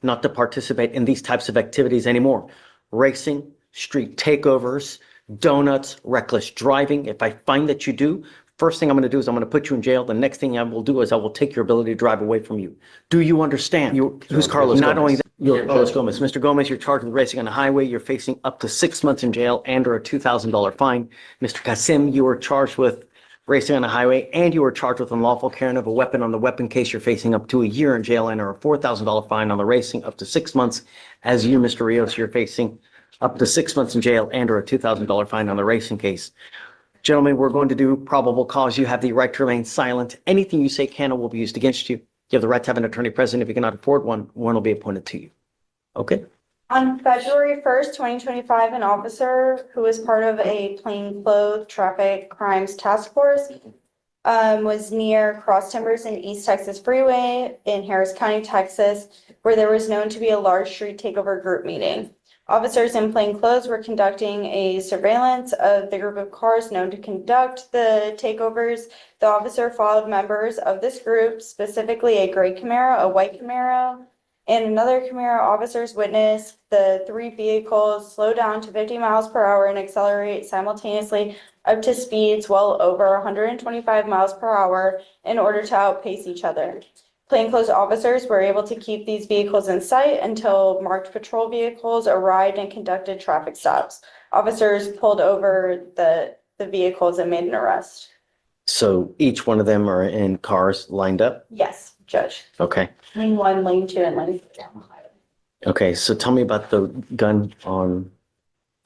not to participate in these types of activities anymore. Racing, street takeovers, donuts, reckless driving. If I find that you do, first thing I'm going to do is I'm going to put you in jail. The next thing I will do is I will take your ability to drive away from you. Do you understand? Who's Carlos Gomez? Not only that, you're Carlos Gomez. Mr. Gomez, you're charged with racing on the highway. You're facing up to 6 months in jail and or a $2,000 fine. Mr. Kasim, you are charged with racing on the highway and you are charged with unlawful carrying of a weapon. On the weapon case, you're facing up to a year in jail and or a $4,000 fine. On the racing, up to 6 months. As you, Mr. Rios, you're facing up to 6 months in jail and or a $2,000 fine on the racing case. Gentlemen, we're going to do probable cause. You have the right to remain silent. Anything you say can or will be used against you. You have the right to have an attorney present. If you cannot afford one, one will be appointed to you. Okay? On February 1st, 2025, an officer who was part of a plainclothes traffic crimes task force was near Cross Timbers and East Texas Freeway in Harris County, Texas, where there was known to be a large street takeover group meeting. Officers in plain clothes were conducting a surveillance of the group of cars known to conduct the takeovers. The officer followed members of this group, specifically a gray Camaro, a white Camaro, and another Camaro. Officers witnessed the three vehicles slow down to 50 miles per hour and accelerate simultaneously up to speeds well over 125 miles per hour in order to outpace each other. Plainclothes officers were able to keep these vehicles in sight until marked patrol vehicles arrived and conducted traffic stops. Officers pulled over the vehicles and made an arrest. So each one of them are in cars lined up? Yes, Judge. Okay. Lane 1, lane 2, and lane 3. Okay, so tell me about the gun on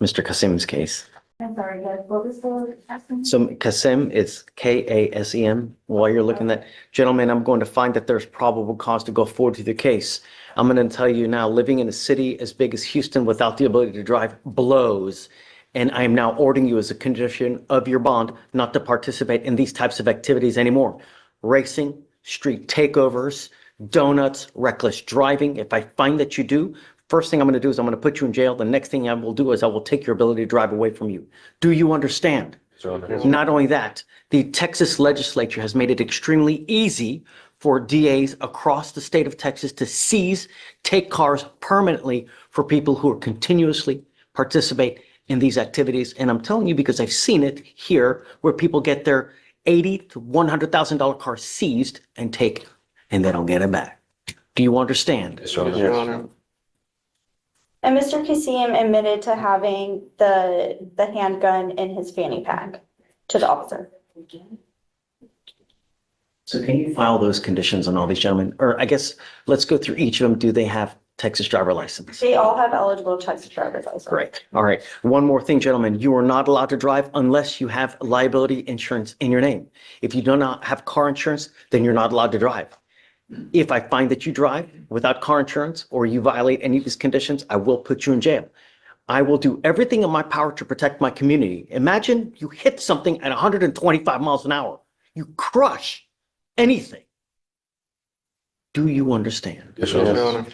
Mr. Kasim's case. I'm sorry, guys. What was the question? So Kasim is Kasem. While you're looking at that, gentlemen, I'm going to find that there's probable cause to go forward to the case. I'm going to tell you now, living in a city as big as Houston without the ability to drive blows. And I am now ordering you as a condition of your bond not to participate in these types of activities anymore. Racing, street takeovers, donuts, reckless driving. If I find that you do, first thing I'm going to do is I'm going to put you in jail. The next thing I will do is I will take your ability to drive away from you. Do you understand? Not only that, the Texas legislature has made it extremely easy for DAs across the state of Texas to seize, take cars permanently for people who are continuously participate in these activities. And I'm telling you because I've seen it here where people get their $80,000 to $100,000 cars seized and taken and they don't get it back. Do you understand? Yes, Your Honor. And Mr. Kasim admitted to having the handgun in his fanny pack to the officer. So can you file those conditions on all these gentlemen? Or I guess let's go through each of them. Do they have Texas driver license? They all have eligible Texas driver's license. Great. All right. One more thing, gentlemen. You are not allowed to drive unless you have liability insurance in your name. If you do not have car insurance, then you're not allowed to drive. If I find that you drive without car insurance or you violate any of these conditions, I will put you in jail. I will do everything in my power to protect my community. Imagine you hit something at 125 miles an hour. You crush anything. Do you understand? Yes, Your Honor.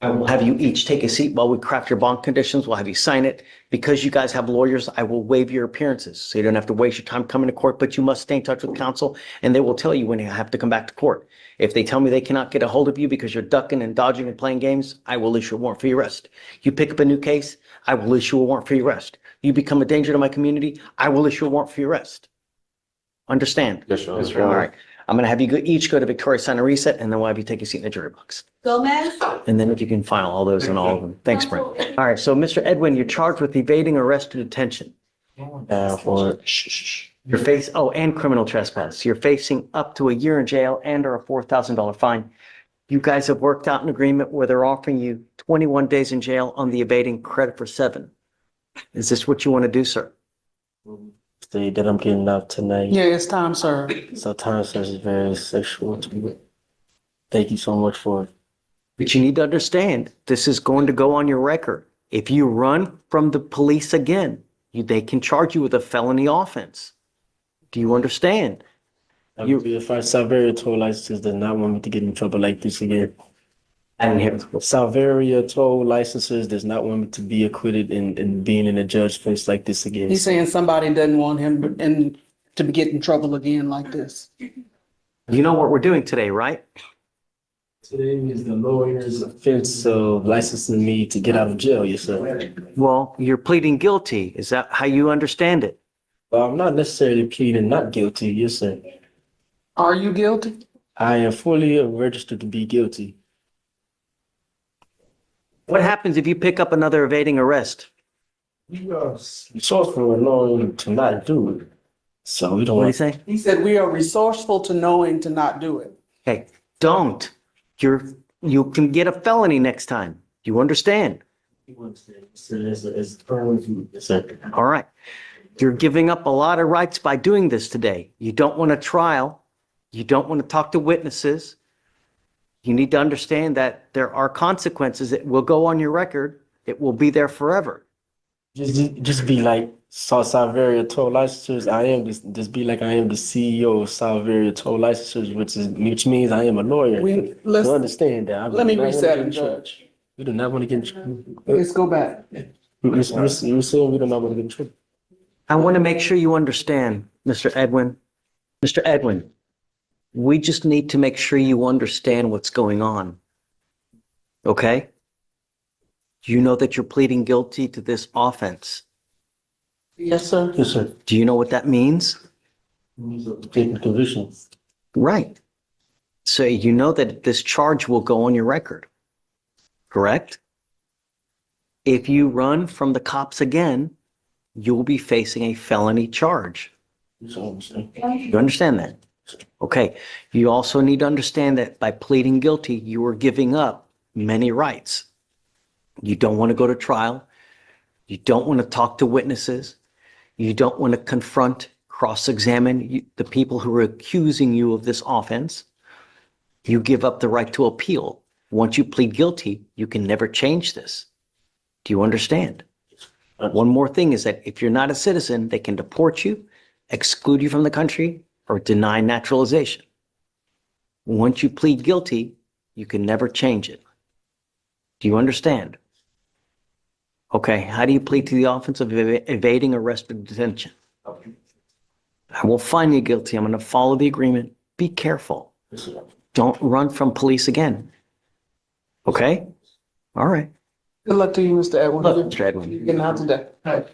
I will have you each take a seat while we craft your bond conditions. We'll have you sign it. Because you guys have lawyers, I will waive your appearances. So you don't have to waste your time coming to court, but you must stay in touch with counsel and they will tell you when you have to come back to court. If they tell me they cannot get a hold of you because you're ducking and dodging and playing games, I will issue a warrant for your arrest. You pick up a new case, I will issue a warrant for your arrest. You become a danger to my community, I will issue a warrant for your arrest. Understand? Yes, Your Honor. All right. I'm going to have you each go to Victoria sign a reset and then we'll have you take a seat in the jury box. Gomez? And then if you can file all those and all of them. Thanks, Brent. All right, so Mr. Edwin, you're charged with evading arrest or detention. And criminal trespass. You're facing up to a year in jail and or a $4,000 fine. You guys have worked out an agreement where they're offering you 21 days in jail on the evading, credit for 7. Is this what you want to do, sir? Say that I'm getting out tonight. Yeah, it's time, sir. So time serves is very sexual to me. Thank you so much for it. But you need to understand, this is going to go on your record. If you run from the police again, they can charge you with a felony offense. Do you understand? If our Salveria toll licenses does not want me to get in trouble like this again. I didn't hear. Salveria toll licenses does not want me to be acquitted and being in a judge's face like this again. He's saying somebody doesn't want him to get in trouble again like this. You know what we're doing today, right? Today is the lawyer's offense of licensing me to get out of jail, yes, sir. Well, you're pleading guilty. Is that how you understand it? Well, I'm not necessarily pleading not guilty, yes, sir. Are you guilty? I am fully registered to be guilty. What happens if you pick up another evading arrest? You are resourceful and knowing to not do it. So we don't What do you want. say? He said, we are resourceful to knowing to not do it. Hey, don't. You can get a felony next time. You understand? All right. You're giving up a lot of rights by doing this today. You don't want a trial. You don't want to talk to witnesses. You need to understand that there are consequences that will go on your record. It will be there forever. Just be like Salveria Toll Licensures. I am just be like I am the CEO of Salveria Toll Licensures, which means I am a lawyer. Let's Understand that. let me reset it, Judge. We do not want to get in trouble. Let's go back. You're saying we do not want to get in trouble. I want to make sure you understand, Mr. Edwin. Mr. Edwin, we just need to make sure you understand what's going on. Okay? You know that you're pleading guilty to this offense. Yes, sir. Yes, sir. Do you know what that means? Taking convictions. Right. So you know that this charge will go on your record, correct? If you run from the cops again, you'll be facing a felony charge. You understand that? Okay. You also need to understand that by pleading guilty, you are giving up many rights. You don't want to go to trial. You don't want to talk to witnesses. You don't want to confront, cross-examine the people who are accusing you of this offense. You give up the right to appeal. Once you plead guilty, you can never change this. Do you understand? One more thing is that if you're not a citizen, they can deport you, exclude you from the country, or deny naturalization. Once you plead guilty, you can never change it. Do you understand? Okay, how do you plead to the offense of evading arrest or detention? I will find you guilty. I'm going to follow the agreement. Be careful. Don't run from police again. Okay? All right. Good luck to you, Mr. Edwin. Look, Mr. Edwin. You're getting out today. All right.